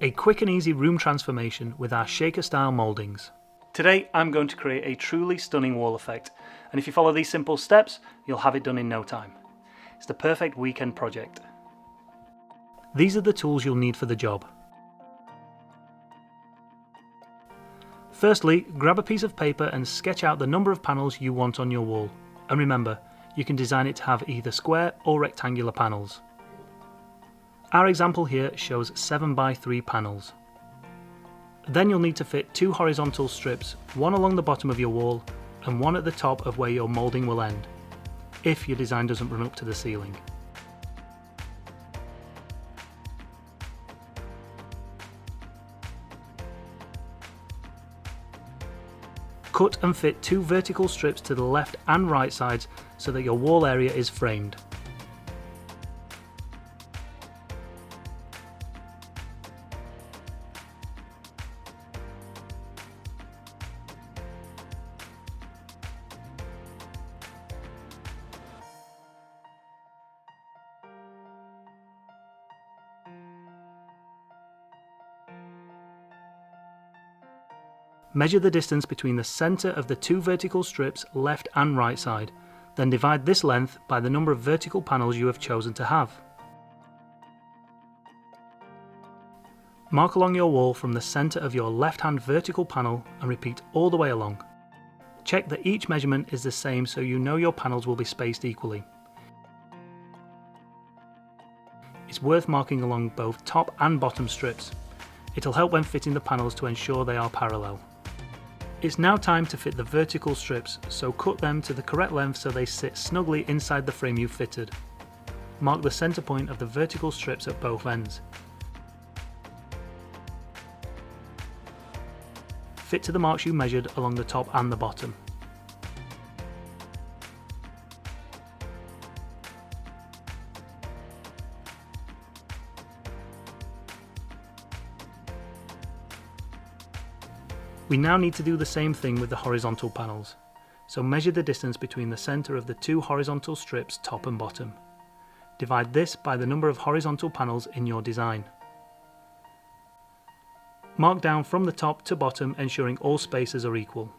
A quick and easy room transformation with our shaker style mouldings. Today I'm going to create a truly stunning wall effect, and if you follow these simple steps you'll have it done in no time. It's the perfect weekend project. These are the tools you'll need for the job. Firstly, grab a piece of paper and sketch out the number of panels you want on your wall, and remember, you can design it to have either square or rectangular panels. Our example here shows 7x3 panels. Then you'll need to fit 2 horizontal strips, one along the bottom of your wall and one at the top of where your moulding will end, if your design doesn't run up to the ceiling. Cut and fit 2 vertical strips to the left and right sides so that your wall area is framed. Measure the distance between the centre of the 2 vertical strips left and right side, then divide this length by the number of vertical panels you have chosen to have. Mark along your wall from the centre of your left hand vertical panel and repeat all the way along. Check that each measurement is the same so you know your panels will be spaced equally. It's worth marking along both top and bottom strips. It'll help when fitting the panels to ensure they are parallel. It's now time to fit the vertical strips, so cut them to the correct length so they sit snugly inside the frame you've fitted. Mark the centre point of the vertical strips at both ends. Fit to the marks you measured along the top and the bottom. We now need to do the same thing with the horizontal panels, so measure the distance between the centre of the 2 horizontal strips top and bottom. Divide this by the number of horizontal panels in your design. Mark down from the top to bottom, ensuring all spaces are equal.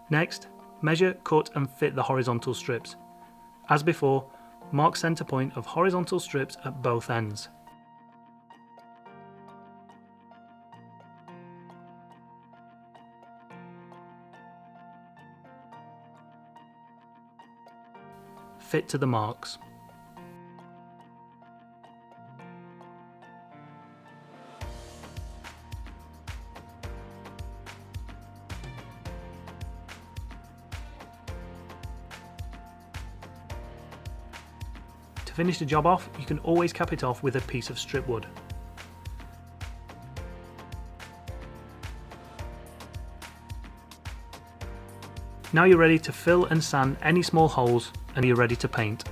Next, measure, cut and fit the horizontal strips. As before, mark centre point of horizontal strips at both ends. Fit to the marks. To finish the job off, you can always cap it off with a piece of strip wood. Now you're ready to fill and sand any small holes and you're ready to paint.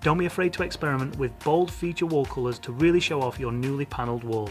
Don't be afraid to experiment with bold feature wall colours to really show off your newly panelled wall.